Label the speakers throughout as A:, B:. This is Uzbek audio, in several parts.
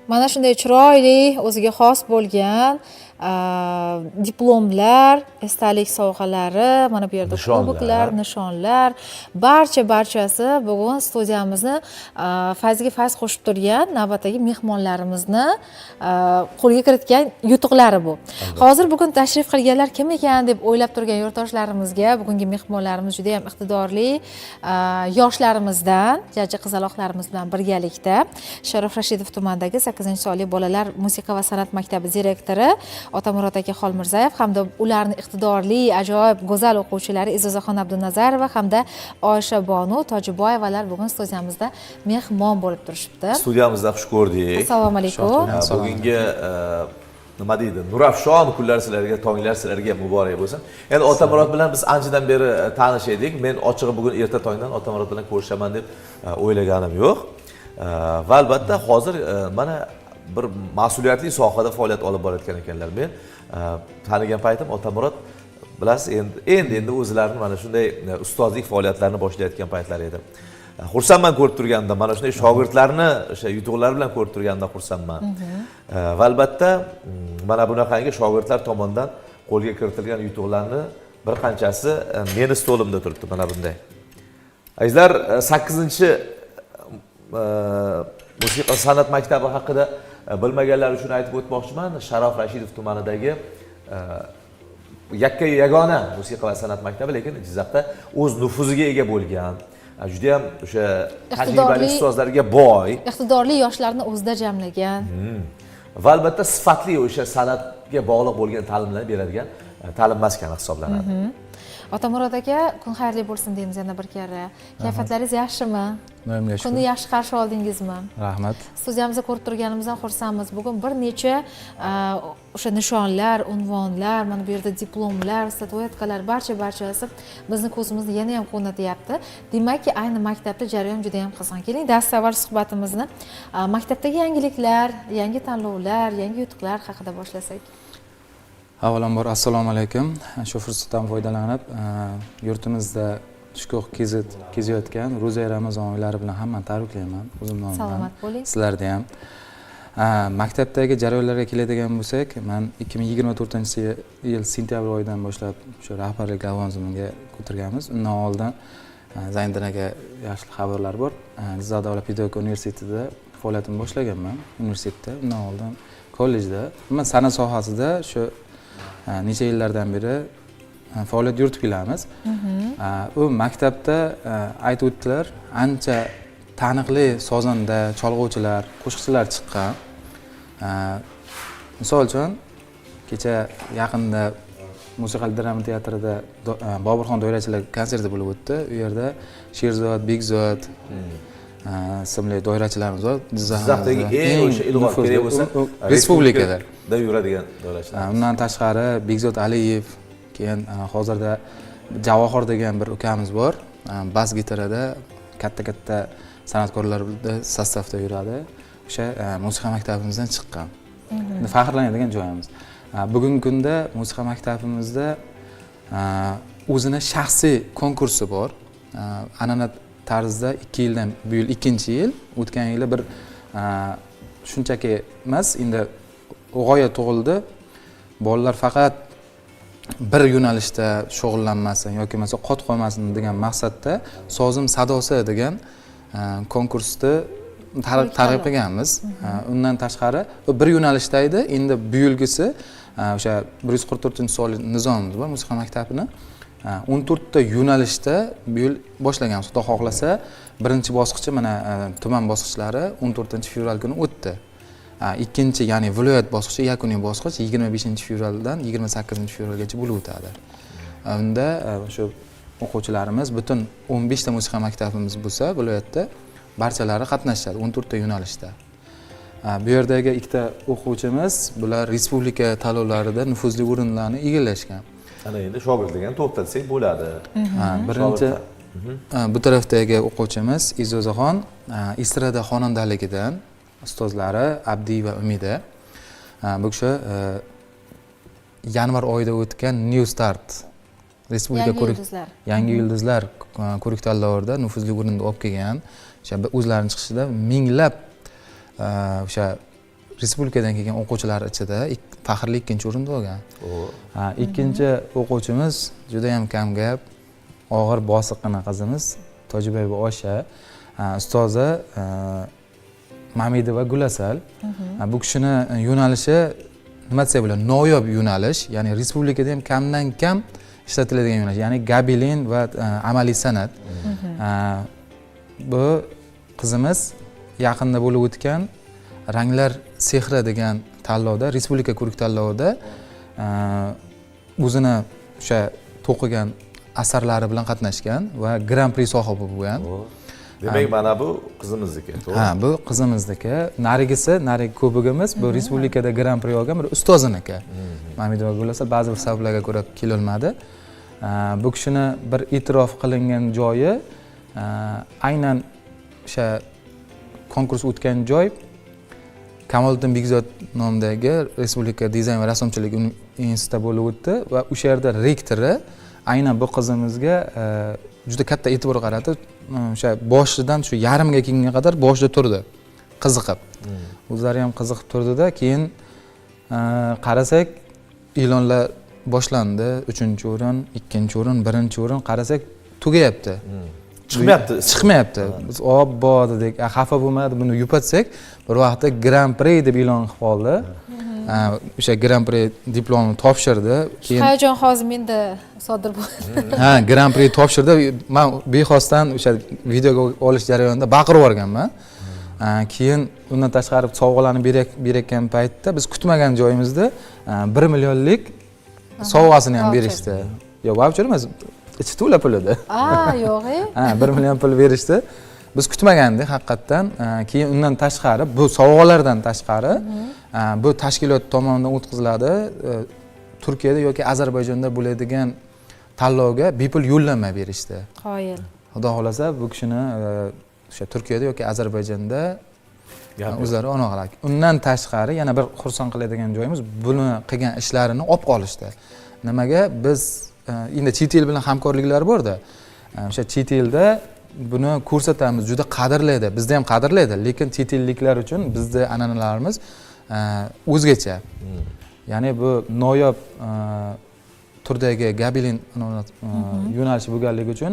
A: Mana shunday chiroyli, o'ziga xos bo'lgan diplomlar, esdalik sovg'alari, mana bu yerda kuboklar, nishonlar, barchasi bugun studiyamizni fayziga fayz qo'shib turgan navbatdagi mehmonlarimizni qo'lga kiritgan yutuqlari bu. Hozir bugun tashrif qilganlar kim ekan deb o'ylab turgan yurtdoshlarimizga bugungi mehmonlarimiz juda ham iqtidorli yoshlarimizdan, jajji qizaloqlarimiz bilan birgalikda Sharof Rashidov tumanidagi 8-sonli bolalar musiqa va san'at maktabi direktori Otamurod aka Xolmirzayev hamda ularning iqtidorli, ajoyib, go'zal o'quvchilari Izozaxon Abdunazarova hamda Oysha Bonu Tojiboyevalar bugun studiyamizda mehmon bo'lib turishibdi.
B: Studiyamizda xush ko'rdik.
A: Assalomu alaykum.
B: Bugungi nima deydi? Nurafshon kunlar sizlarga, tonglar sizlarga muborak bo'lsin. Endi Otamurod bilan biz anchadan beri tanish edik. Men ochig'i bugun erta tongdan Otamurod bilan ko'rishaman deb o'ylaganim yo'q. Va albatta hozir mana bir mas'uliyatli sohada faoliyat olib borayotgan ekanlar. Men tanigan paytim Otamurod bilasiz, endi o'zlarini mana shunday ustozlik faoliyatlarini boshlayotgan paytlar edi. Xursandman ko'rib turganimda, mana shunday shogirdlarni o'sha yutuqlar bilan ko'rib turganimda xursandman. Va albatta mana bunaqangi shogirdlar tomonidan qo'lga kiritilgan yutuqlarni bir qanchasi meni stolimda turibdi mana bunday. Azizlar, 8-musiqa san'at maktabi haqida bilmaganlar uchun aytib o'tmoqchiman. Sharof Rashidov tumanidagi yagona musiqa va san'at maktabi, lekin Jizzaxda o'z nufuziga ega bo'lgan, juda ham o'sha tajribali ustozlarga boy,
A: iqtidorli yoshlarni o'zida jamlagan
B: va albatta sifatli o'sha san'atga bog'liq bo'lgan ta'limlarni beradigan ta'lim maskani hisoblanadi.
A: Otamurod aka, kun xayrli bo'lsin deymiz yana bir karra. Kayfiyatlaringiz yaxshimi? Kunni yaxshi qarshi oldingizmi?
C: Rahmat.
A: Studiyamizda ko'rib turganimizdan xursandmiz. Bugun bir necha o'sha nishonlar, unvonlar, mana bu yerda diplomlar, statuetkalar barchasi bizni ko'zimizni yana ham quvnatyapti. Demakki, ayni maktabda jarayon juda ham qizg'in. Keling, dastavval suhbatimizni maktabdagi yangiliklar, yangi tanlovlar, yangi yutuqlar haqida boshlasak.
C: Avvalambor assalomu alaykum. Shu fursatdan foydalanib, yurtimizda shukuh kezayotgan Ro'za Ramazon oylari bilan hammani tabriklayman. O'zim nomidan.
A: Salomat bo'ling.
C: Sizlarga ham. Maktabdagi jarayonlarga keladigan bo'lsak, men 2024-yil sentyabr oyidan boshlab shu rahbarlik lavozimiga ko'targanmiz. Undan oldin Zayndan aka yaxshi xabarlar bor. Jizzax davlat pedagogika universitetida faoliyatimni boshlaganman. Universitetda, undan oldin kollejda. Men san'at sohasida shu necha yillardan beri faoliyat yuritib kelamiz. U maktabda aytib o'tdilar, ancha taniqli sozanda cholg'uvchilar, qo'shiqchilar chiqqan. Misol uchun kecha yaqinda musiqali drama teatrida Boburxon doirachilar konserti bo'lib o'tdi. U yerda Sherzod, Bekzod ismli doirachilarimiz bor.
B: Jizzaxdagi eng o'sha ilg'or kerak bo'lsa
C: respublikada
B: yuradigan doirachilar.
C: Undan tashqari Bekzod Aliyev, keyin hozirda Javohir degan bir ukamiz bor. Bas gitarada katta san'atkorlarda sostavda yuradi. O'sha musiqa maktabimizdan chiqqan. Faxrlanadigan joyimiz. Bugungi kunda musiqa maktabimizda o'zini shaxsiy konkursi bor. An'ana tarzda 2 yildan bu yil 2-yil, o'tgan yili bir shunchaki emas, endi g'oya tug'ildi. Bolalar faqat bir yo'nalishda shug'ullanmasin yoki bo'lmasa qot qolmasin degan maqsadda Sozim sadosi degan konkursni targ'ib qilganmiz. Undan tashqari bir yo'nalishda edi. Endi bu yilgisi o'sha 144-sonli nizomimiz bor musiqa maktabini. 14 ta yo'nalishda bu yil boshlaganmiz. Xudo xohlasa, birinchi bosqichi mana tuman bosqichlari 14-fevral kuni o'tdi. Ikkinchi, ya'ni viloyat bosqichi, yakuniy bosqich 25-fevraldan 28-fevralgacha bo'lib o'tadi. Unda shu o'quvchilarimiz butun 15 ta musiqa maktabimiz bo'lsa, viloyatda barchalari qatnashadi 14 ta yo'nalishda. Bu yerdagi ikkita o'quvchimiz bular respublika tanlovlarida nufuzli o'rinlarni egallashgan.
B: Ana endi shogirdlikni to'xtatsak bo'ladi.
C: Birinchi bu tarafdagi o'quvchimiz Izozaxon estrada xonandaligidan ustozlari Abdi va Umida. Bu kishi yanvar oyida o'tgan New Start respublika yangi yulduzlar ko'rik tanlovida nufuzli o'rinda olib kelgan. O'sha o'zlarining chiqishida minglab o'sha respublikadan kelgan o'quvchilar ichida faxrli ikkinchi o'rinda olgan. Ikkinchi o'quvchimiz juda ham kamgap, og'ir bosiqqina qizimiz Tojiboyeva Osha, ustozi Mamidova Gulasal. Bu kishini yo'nalishi nima desak bo'ladi, noyob yo'nalish, ya'ni respublikada ham kamdan kam ishlatiladigan yo'nalish, ya'ni gobelin va amaliy san'at. Bu qizimiz yaqinda bo'lib o'tgan Ranglar sehri degan tanlovda, respublika ko'rik tanlovida o'zini o'sha to'qigan asarlari bilan qatnashgan va Grand Prix sohibi bo'lgan.
B: Demak, mana bu qizimizniki, to'g'ri?
C: Ha, bu qizimizniki. Narigi ko'bigimiz bu respublikada Grand Prix olgan bir ustoziniki. Mamidova Gulasal ba'zi bir sabablarga ko'ra kelolmadi. Bu kishini bir e'tirof qilingan joyi aynan o'sha konkurs o'tgan joy Kamoliddin Begzod nomidagi Respublika dizayn va rassomchilik institutida bo'lib o'tdi va o'sha yerda rektori aynan bu qizimizga juda katta e'tibor qaratib, o'sha boshidan shu yarimga kelgunga qadar boshida turdi, qiziqib. O'zlari ham qiziqib turdi-da, keyin qarasak e'lonlar boshlandi. 3-o'rin, 2-o'rin, 1-o'rin qarasak tugayapti. Chiqmayapti. Biz obbo dedik, xafa bo'lmadi, buni yupatsak, bir vaqtda Grand Prix deb e'lon qilib qoldi. O'sha Grand Prix diplomini topshirdi.
A: Keyin hayajon hozir menda sodir bo'ldi.
C: Ha, Grand Prix topshirdi. Men bexosdan o'sha videoga olish jarayonida baqirib yuborganman. Keyin undan tashqari sovg'alarni berayotgan paytda biz kutmagan joyimizda 1 millionlik sovg'asini ham berishdi. Yo'q, voucher emas, ichi to'la pul edi.
A: Yo'q-e.
C: 1 million pul berishdi. Biz kutmagandik haqiqatdan. Keyin undan tashqari, bu sovg'alardan tashqari, bu tashkilot tomonidan o'tkaziladi. Turkiyada yoki Ozarbayjonda bo'ladigan tanlovga bepul yo'llanma berishdi.
A: Qoyil.
C: Xudo xolasa bu kishini o'sha Turkiyada yoki Ozarbayjonda o'zlari onoqlar. Undan tashqari yana bir xursand qiladigan joyimiz, buni qilgan ishlarini olib qolishdi. Nimaga? Biz endi chet el bilan hamkorliklar bor-da. O'sha chet elda buni ko'rsatamiz, juda qadrlaydi, bizda ham qadrlaydi, lekin chet elliklar uchun bizda an'analarimiz o'zgacha. Ya'ni bu noyob turdagi gobelin yo'nalishi bo'lganligi uchun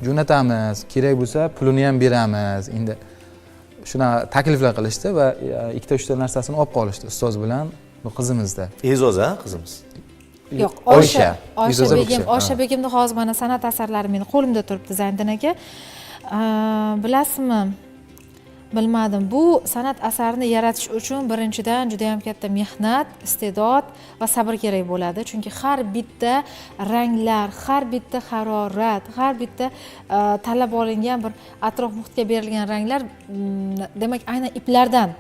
C: jo'natamiz, kerak bo'lsa pulini ham beramiz. Endi shuna takliflar qilishdi va 2-3 narsasini olib qolishdi ustoz bilan bu qizimizda.
B: E'zoz qizimiz.
A: Yo'q, Osha Begimni hozir mana san'at asarlari meni qo'limda turibdi, Zayndan aka. Bilasizmi? Bilmadim. Bu san'at asarini yaratish uchun birinchidan juda ham katta mehnat, iste'dod va sabr kerak bo'ladi. Chunki har bitta ranglar, har bitta harorat, har bitta tanlab olingan bir atrof muhitga berilgan ranglar, demak, aynan iplardan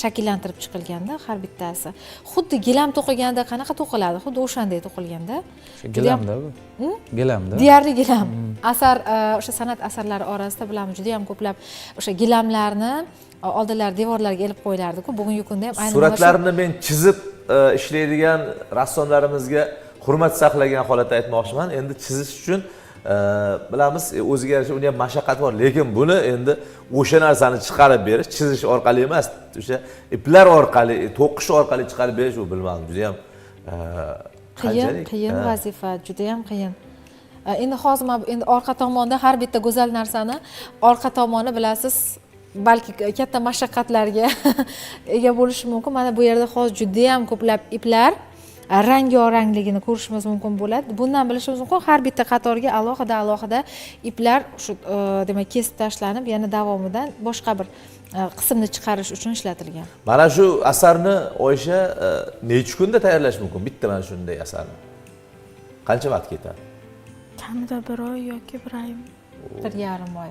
A: shakllantirib chiqilganda har bittasi. Xuddi gilam to'qilganda qanaqa to'qiladi? Xuddi o'shanday to'qilganda.
C: Gilamda bu. Gilamda.
A: Deyarli gilam. Asar o'sha san'at asarlari orasida bilamiz, juda ham ko'plab o'sha gilamlarni oldinlar devorlarga ilib qo'yilardi-ku. Bugungi kunda ham aynan
B: suratlarini men chizib ishlaydigan rassomlarimizga hurmat saqlagan holatda aytmoqchiman. Endi chizish uchun bilamiz, o'ziga yarasha uni ham mashaqqati bor, lekin buni endi o'sha narsani chiqarib berish, chizish orqali emas, o'sha iplar orqali, to'qish orqali chiqarib berish, u bilmadim, juda ham
A: qiyin vazifa, juda ham qiyin. Endi hozir endi orqa tomonda har bitta go'zal narsani orqa tomoni bilasiz, balki katta mashaqqatlarga ega bo'lishi mumkin. Mana bu yerda hozir juda ham ko'plab iplar rang-yorangligini ko'rishimiz mumkin bo'ladi. Bundan bilishimiz mumkin, har bitta qatorga alohida iplar shu demak kesib tashlanib, yana davomidan boshqa bir qismni chiqarish uchun ishlatilgan.
B: Mana shu asarni Oysha necha kunda tayyorlash mumkin? Bitta mana shunday asarni. Qancha vaqt ketadi?
D: Kamida 1 oy yoki 1 oy.
A: 1,5 oy.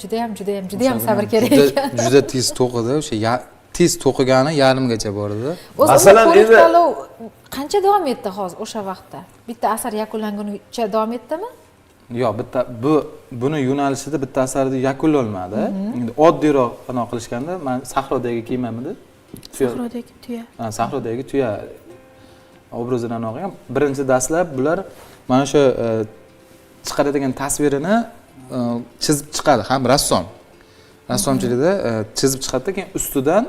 A: Juda ham sabr kerak ekan.
C: Juda tez to'qidi, o'sha tez to'qigani yarimgacha bor edi.
A: Masalan, endi qancha davom etdi hozir o'sha vaqtda? Bitta asar yakunlangunicha davom etdimi?
C: Yo'q, buni yo'nalishida bitta asarda yakunlanmadi. Endi oddiyroq anaqa qilishganda, men sahrodagi kiyimimda
D: Sahrodagi tuya.
C: Sahrodagi tuya obrazidan olgan. Birinchi dastlab bular mana shu chiqaradigan tasvirini chizib chiqadi, ham rassom. rassomchilikda chizib chiqadida, keyin ustidan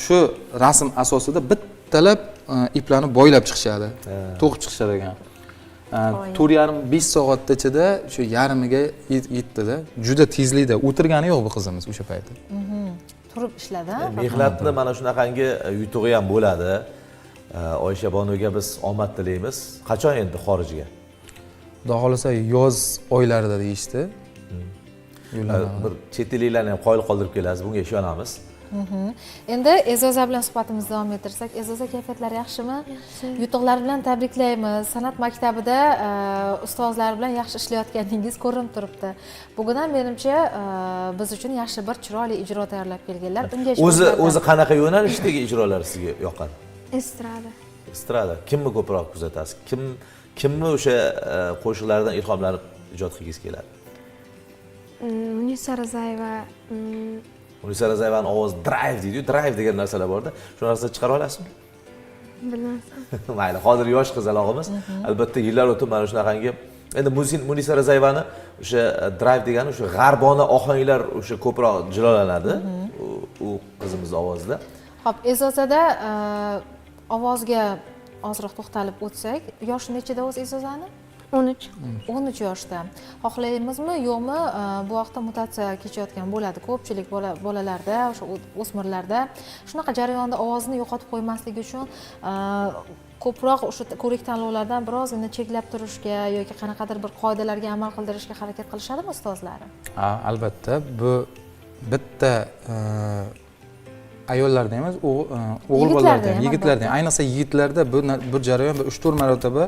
C: shu rasm asosida bittalab iplarni boylab chiqishadi, to'qib chiqishadi ekan. 4,5-5 soat ichida shu yarmiga yetdi-da. Juda tezlikda o'tirgani yo'q bu qizimiz o'sha payti.
A: Turib ishladi.
B: Mehnatni mana shunaqangi yutug'i ham bo'ladi. Oysha Bonuga biz omad tilaymiz. Qachon endi xorijga?
C: Xudo xolasa yoz oylarida deyishdi.
B: Bir chet elliklarni ham qoyil qoldirib kelasiz, bunga ishonamiz.
A: Endi E'zoza bilan suhbatimizni davom ettirsak, E'zoza kayfiyatlari yaxshimi? Yutuqlar bilan tabriklaymiz. San'at maktabida ustozlar bilan yaxshi ishlayotganingiz ko'rinib turibdi. Bugun ham menimcha biz uchun yaxshi bir chiroyli ijro tayyorlab kelganlar. Unga
B: O'zi qanaqa yo'nalishdagi ijrolar sizga yoqadi?
D: Estrada.
B: Estrada. Kimni ko'proq kuzatasiz? Kimni o'sha qo'shiqlardan ilhomlanib ijod qilgingiz keladi?
D: Munisa Rizayeva.
B: Munisa Rizayevaning ovozi drive deydi-yu, drive degan narsalar bor-da. Shu narsani chiqara olasizmi?
D: Bilmasam.
B: Mayli, hozir yosh qizalog'imiz. Albatta yillar o'tib mana shunaqangi endi Munisa Rizayevani o'sha drive degani o'sha g'arbona ohanglar o'sha ko'proq jilolanadi u qizimizning ovozida.
A: Xo'p, E'zozada ovozga ozroq to'xtalib o'tsak, yoshi nechida o'zi E'zozani?
D: 13.
A: 13 yoshda. Xohlaymizmi, yo'qmi, bu vaqtda mutatsiya kechayotgan bo'ladi. Ko'pchilik bolalarda, o'sha o'smirlarda shunaqa jarayonda ovozini yo'qotib qo'ymasligi uchun ko'proq o'sha ko'rik tanlovlardan birozgina cheklab turishga yoki qanaqadir bir qoidalarga amal qildirishga harakat qilishadimi ustozlari?
C: Albatta, bu bitta ayollarda emas, o'g'il bolalarda ham, yigitlarda ham, ayniqsa yigitlarda bu jarayon 3-4 marotaba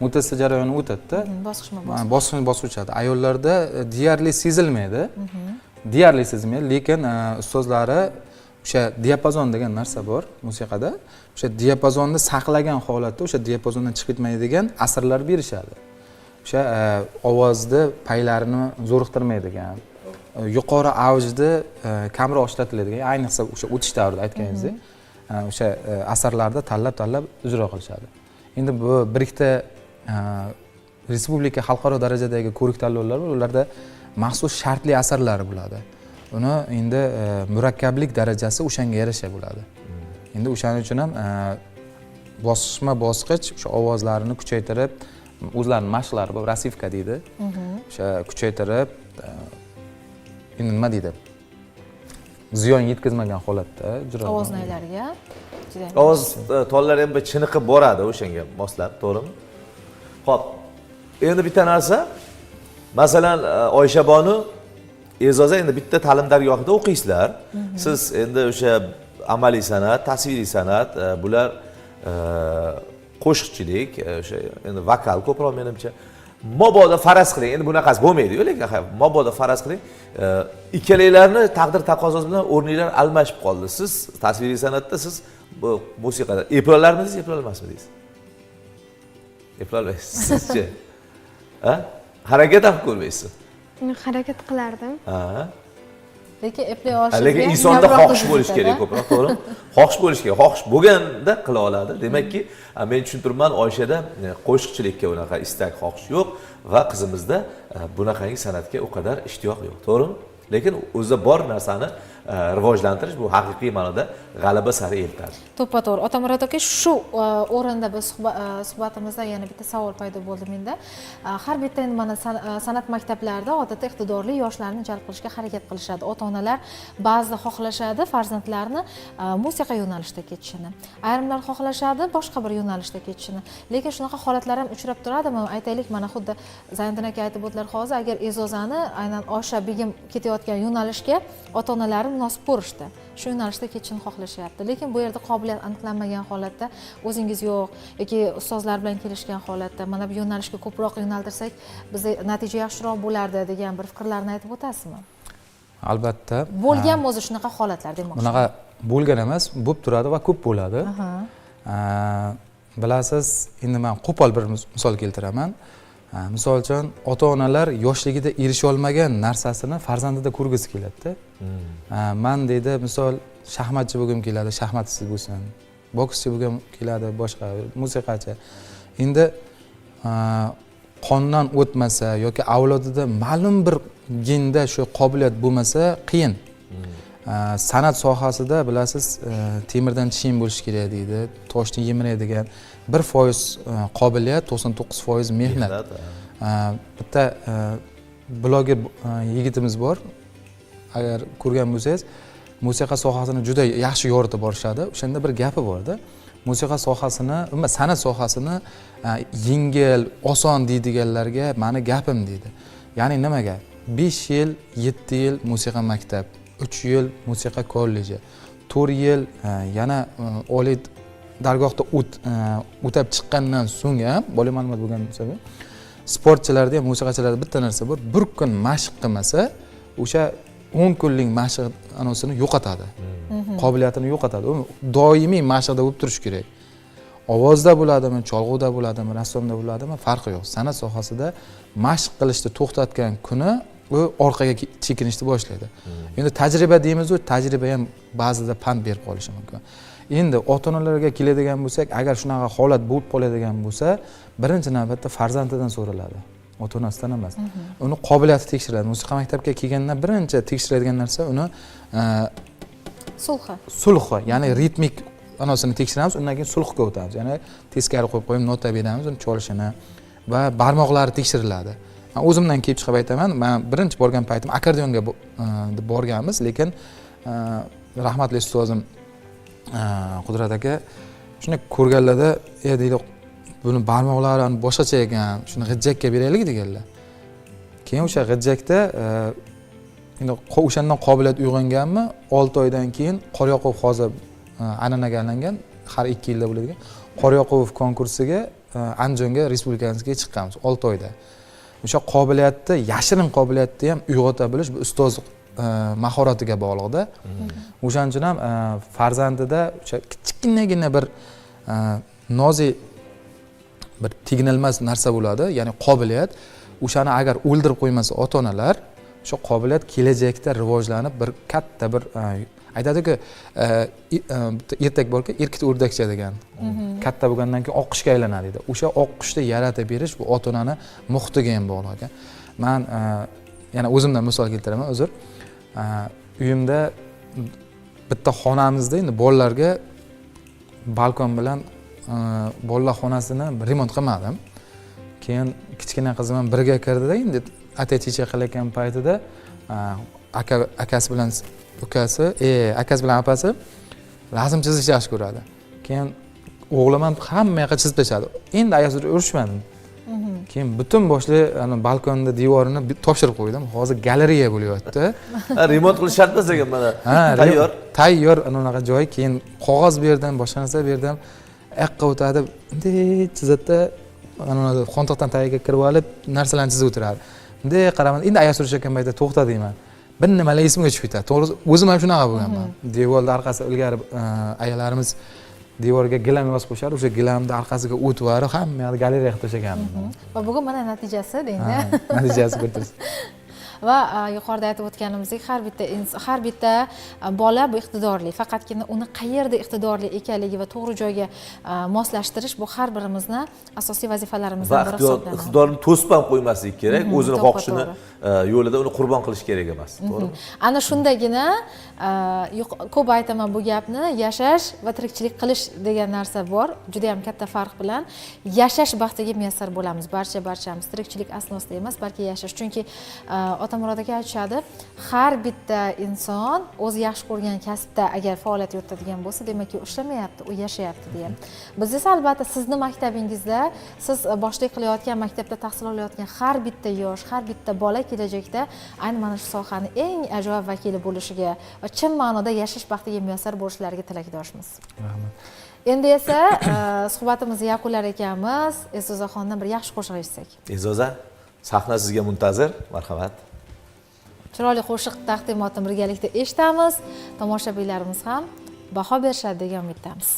C: mutatsiya jarayoni o'tadi-da. Bosqinma bosib o'tadi. Ayollarda deyarli sezilmaydi. Deyarli sezilmaydi, lekin ustozlari o'sha diapazon degan narsa bor musiqada. O'sha diapazonni saqlagan holatda o'sha diapazondan chiqib ketmaydigan asrlar berishadi. O'sha ovozni paylarini zo'riqtirmaydigan, yuqori avjda kamroq ishlatiladigan, ayniqsa o'sha o'tish davrida aytganingizdek, o'sha asarlarda tanlab ijro qilishadi. Endi bu bir ikkita respublika xalqaro darajadagi ko'rik tanlovlar bor, ularda maxsus shartli asarlar bo'ladi. Uni endi murakkablik darajasi o'shanga yarasha bo'ladi. Endi o'shaning uchun ham bosqichma-bosqich o'sha ovozlarini kuchaytirib, o'zlarining mashqlari bor, rasivka deydi. O'sha kuchaytirib endi nima deydi? Ziyon yetkazmagan holatda ijro.
A: Ovoz naylariga.
B: Ovoz tollari ham bir chiniqib boradi o'shanga moslab, to'g'rimi? Xo'p. Endi bitta narsa, masalan, Oysha Bonu, E'zoza endi bitta ta'lim dargohida o'qiysizlar. Siz endi o'sha amaliy san'at, tasviriy san'at, bular qo'shiqchilik, o'sha endi vokal ko'proq menimcha. Mabodo faraz qiling, endi bunaqasi bo'lmaydi-ku, lekin mabodo faraz qiling, ikkalaylarni taqdir taqozosi bilan o'rninglar almashib qoldi. Siz tasviriy san'atda, siz musiqada eplollarmisiz, eplolmasmisiz? Eplolmaysiz. Sizchi? Ha? Harakat ham ko'rmaysiz.
D: Harakat qilardim.
B: Ha.
A: Lekin eplay olish.
B: Lekin insonda xohish bo'lish kerak ko'proq, to'g'rimi? Xohish bo'lish kerak. Xohish bo'lganda qila oladi. Demakki, men tushuntirman, Oyshada qo'shiqchilikka unaqa istak, xohish yo'q va qizimizda bunaqangi san'atga o qadar ishtiyoq yo'q, to'g'rimi? Lekin o'zida bor narsani rivojlantirish bu haqiqiy ma'noda g'alaba sari eltadi.
A: To'ppa-to'g'ri. Otamurod aka, shu o'rinda biz suhbatimizda yana bitta savol paydo bo'ldi menda. Har bitta endi mana san'at maktablarida odatda iqtidorli yoshlarni jalb qilishga harakat qilishadi. Ota-onalar ba'zida xohlashadi farzandlarini musiqa yo'nalishida ketishini. Ayrimlar xohlashadi boshqa bir yo'nalishda ketishini. Lekin shunaqa holatlar ham uchrab turadimi? Aytaylik, mana xuddi Zayniddin aka aytib o'tdilar hozir, agar E'zozani aynan Oysha begim ketayotgan yo'nalishga ota-onalari munosib ko'rishdi. Shu yo'nalishda ketishni xohlashyapti. Lekin bu yerda qobiliyat aniqlanmagan holatda, o'zingiz yo'q yoki ustozlar bilan kelishgan holatda mana bu yo'nalishga ko'proq yo'naltirsak, bizda natija yaxshiroq bo'lardi degan bir fikrlarni aytib o'tasizmi?
C: Albatta.
A: Bo'lganmi o'zi shunaqa holatlar demoqchiman.
C: Bunaqa bo'lgan emas, bo'lib turadi va ko'p bo'ladi. Bilasiz, endi men qo'pol bir misol keltiraman. Misol uchun ota-onalar yoshligida erisha olmagan narsasini farzandida ko'rgisi keladi-da. Men deydi, misol shaxmatchi bo'lgim keladi, shaxmatchi bo'lsin. Bokschi bo'lgim keladi, boshqa musiqachi. Endi qondan o'tmasa yoki avlodida ma'lum bir genda shu qobiliyat bo'lmasa qiyin. san'at sohasida bilasiz temirdan chiyim bo'lishi kerak deydi, toshni yemiradigan 1% qobiliyat, 99% mehnat. Bitta bloger yigitimiz bor. Agar ko'rgan bo'lsangiz, musiqa sohasini juda yaxshi yoritib borishadi. O'shanda bir gapi borda. Musiqa sohasini, umuman san'at sohasini yengil, oson deydiganlarga mani gapim deydi. Ya'ni nimaga? 5 yil, 7 yil musiqa maktab, 3 yil musiqa kolleji, 4 yil yana oliy dargohda o'tab chiqqandan so'ng ham, bola ma'lumot bo'lgan bo'lsa, sportchilarda ham, musiqachilarda bitta narsa bor, bir kun mashq qilmasa, o'sha 10 kunlik mashq anosini yo'qotadi. Qobiliyatini yo'qotadi. U doimiy mashqda bo'lib turish kerak. Ovozda bo'ladimi, cholg'uda bo'ladimi, rassomda bo'ladimi, farqi yo'q. San'at sohasida mashq qilishni to'xtatgan kuni u orqaga chekinishni boshlaydi. Endi tajriba deymiz-ku, tajriba ham ba'zida pand berib qolishi mumkin. Endi ota-onalarga keladigan bo'lsak, agar shunaqa holat bo'lib qoladigan bo'lsa, birinchi navbatda farzandidan so'raladi. Ota-onasidan emas. Uni qobiliyati tekshiriladi. Musiqa maktabga kelgandan birinchi tekshiradigan narsa uni sulhi, ya'ni ritmik anosini tekshiramiz, undan keyin sulhga o'tamiz. Ya'ni teskari qo'yib qo'yib nota beramiz, uni cholishini va barmoqlari tekshiriladi. Men o'zimdan kelib chiqib aytaman, men birinchi borgan paytim akkordeonga borganmiz, lekin rahmatli ustozim Qudrat aka shuni ko'rganlarda, deydi, buni barmoqlari boshqacha ekan, shuni g'ijjakka beraylik deganlar. Keyin o'sha g'ijjakda endi o'shandan qobiliyat uyg'onganmi, 6 oydan keyin Qoryoqub hozir an'anaga aylangan, har 2 yilda bo'ladigan Qoryoqubov konkursiga Andijonga respublikamizga chiqqanmiz 6 oyda. O'sha qobiliyatni, yashirin qobiliyatni ham uyg'ota bilish bu ustoz mahoratiga bog'liqda. O'shaning uchun ham farzandida o'sha kichkinagina bir nozik bir teginilmas narsa bo'ladi, ya'ni qobiliyat. O'shani agar o'ldirib qo'ymasa ota-onalar, o'sha qobiliyat kelajakda rivojlanib bir katta bir aytadi-ku, ertak borki, erkit o'rdakcha degan. Katta bo'lgandan keyin oqqishga aylanadi deydi. O'sha oqqishni yaratib berish bu ota-onani muhtiga ham bog'liq ekan. Men yana o'zimdan misol keltiraman, uzr. Uyimda bitta xonamizda endi bolalarga balkon bilan bolalar xonasini remont qilmadim. Keyin kichkina qizim ham birga kirdida, endi ata-checha qilayotgan paytida akasi bilan ukasi, akasi bilan opasi rasm chizishni yaxshi ko'radi. Keyin o'g'lim ham hamma yoqqa chizib tashadi. Endi ayasida urishmadim. Keyin butun boshli balkonda devorini topshirib qo'ydim. Hozir galereya bo'lyapti.
B: Remont qilish shart emas ekan mana. Tayyor.
C: Tayyor anaqa joy. Keyin qog'oz berdim, boshqa narsa berdim. Aqqa o'tadi. Bunday chizatda xontoqdan tagiga kirib olib, narsalarni chizib o'tiradi. Bunday qaraman. Endi ayas urishayotgan paytda to'xta deyman. Bir nimalar esimga tushib ketadi. To'g'risi, o'zim ham shunaqa bo'lganman. Devorning arkasi ilgari ayalarimiz devorga gilam yozib qo'yishar, o'sha gilamni arkasiga o't varib, hamma yoqni galereya qilib tashlaganman.
A: Va bugun mana natijasi deydi.
C: Natijasi ko'rasiz.
A: Va yuqorida aytib o'tganimizdek, har bitta bola bu iqtidorli, faqatgina uni qayerda iqtidorli ekanligi va to'g'ri joyga moslashtirish bu har birimizni asosiy vazifalarimizdan biri hisoblanadi.
B: Iqtidorni to'sib ham qo'ymaslik kerak, o'zini xohishini yo'lida uni qurbon qilish kerak emas, to'g'rimi?
A: Ana shundagina ko'p aytaman bu gapni, yashash va tirikchilik qilish degan narsa bor. Juda ham katta farq bilan yashash baxtiga muyassar bo'lamiz. Barchamiz tirikchilik asnosida emas, balki yashash. Chunki Otamurod aka aytishadi, har bitta inson o'zi yaxshi ko'rgan kasbda agar faoliyat yuritadigan bo'lsa, demakki u ishlamayapti, u yashayapti degan. Biz esa albatta sizni maktabingizda, siz boshlik qilayotgan maktabda tahsil olayotgan har bitta yosh, har bitta bola kelajakda ayni mana shu sohani eng ajoyib vakili bo'lishiga va chin ma'noda yashash baxtiga muyassar bo'lishlariga tilakdoshmiz.
C: Rahmat.
A: Endi esa suhbatimizni yakunlar ekanmiz. E'zozaxondan bir yaxshi qo'shiq eshitsak.
B: E'zoza, sahna sizga muntazir. Marhamat.
A: Chiroyli qo'shiq taqdimotini birgalikda eshitamiz. Tomoshabinlarimiz ham baho berishadi degan umiddamiz.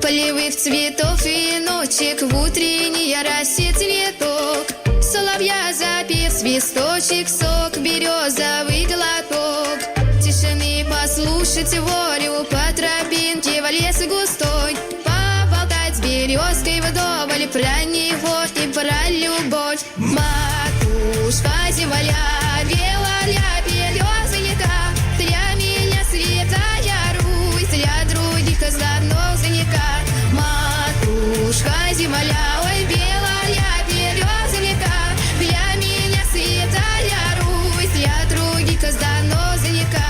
E: Полевых цветов веночек, в утренней росе цветок. Соловья запев, свисточек, сок, березовый глоток. Тишины послушать волю по тропинке в лес густой. Поболтать с березкой вдоволь про него и про любовь. Матушка земля, белая березонька, для меня святая Русь, для других занозонька. Матушка земля, ой, белая березонька, для меня святая Русь, для других занозонька.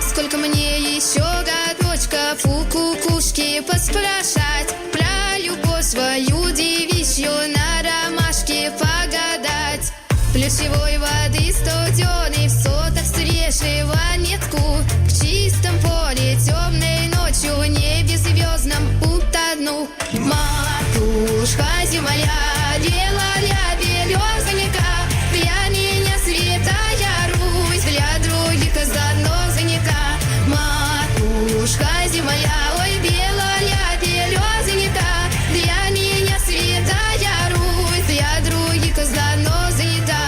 E: Сколько мне еще годочков у кукушки поспрашать, про любовь свою девичью на ромашке погадать. Ключевой воды студеной в сотах срежь ванетку, в чистом поле темной ночью небе звездном утону. Матушка земля, белая березонька, для меня святая Русь, для других занозонька. Матушка земля, ой, белая березонька, для меня святая Русь, для других занозонька.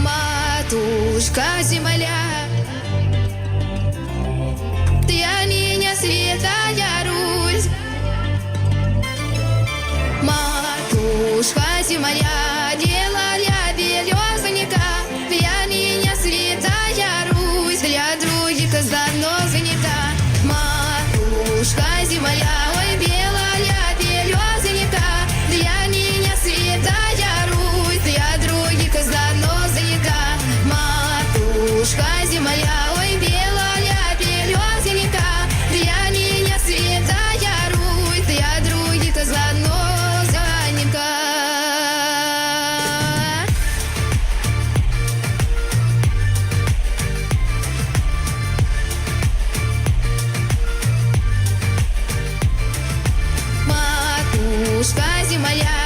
E: Матушка земля, для меня святая Русь. Матушка земля, белая березонька, для меня святая Русь, для других занозонька. Матушка земля, ой, белая березонька, для меня святая Русь, для других занозонька. Матушка земля, ой, белая березонька, для меня святая Русь, для других занозонька. Матушка земля,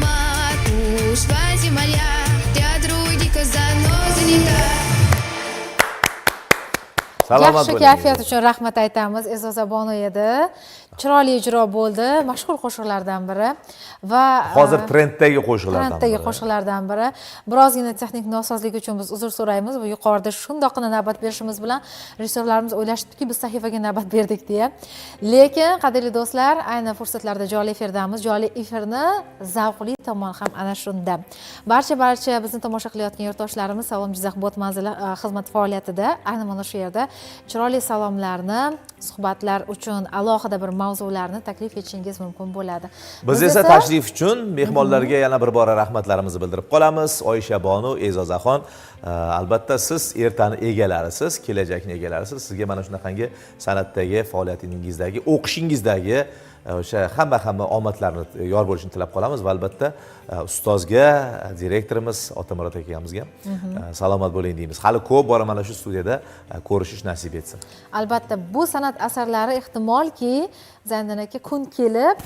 E: матушка земля, для других занозонька.
B: Salomat
A: Yaxshi
B: bo'ling.
A: kayfiyat uchun rahmat aytamiz. E'zoza Bonu edi. Chiroyli ijro bo'ldi. Mashhur qo'shiqlardan biri va
B: Hozir trenddagi qo'shiqlardan
A: trenddagi
B: biri.
A: qo'shiqlardan biri. Birozgina texnik nosozlik uchun biz uzr so'raymiz. Bu yuqorida shundoqqina navbat berishimiz bilan rejissyorlarimiz o'ylashibdiki, biz sahifaga navbat berdik deya. Lekin qadrli do'stlar, ayni fursatlarda jonli efirdamiz. Jonli efirni zavqli tomon ham ana shunda. Barcha bizni tomosha qilayotgan yurtdoshlarimiz Salom Jizzax bot manzili xizmat faoliyatida ayni mana shu yerda chiroyli salomlarni, suhbatlar uchun alohida bir mavzularni taklif etishingiz mumkin bo'ladi.
B: Biz esa tashrif uchun mehmonlarga yana bir bora rahmatlarimizni bildirib qolamiz. Oysha Bonu, E'zozaxon, albatta siz ertani egalarisiz, kelajakni egalarisiz. Sizga mana shunaqangi san'atdagi faoliyatingizdagi, o'qishingizdagi o'sha hamma omadlarni yor bo'lishini tilab qolamiz va albatta ustozga, direktorimiz Otamurod akamizga salomat bo'ling deymiz. Hali ko'p bora mana shu studiyada ko'rishish nasib etsin.
A: Albatta bu san'at asarlari ehtimolki Zayndan aka kun kelib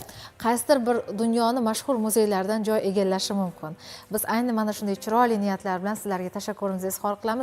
A: qaysidir bir dunyoni mashhur muzeylardan joy egallashi mumkin. Biz ayni mana shunday chiroyli niyatlar bilan sizlarga tashakkurimizni izhor qilamiz.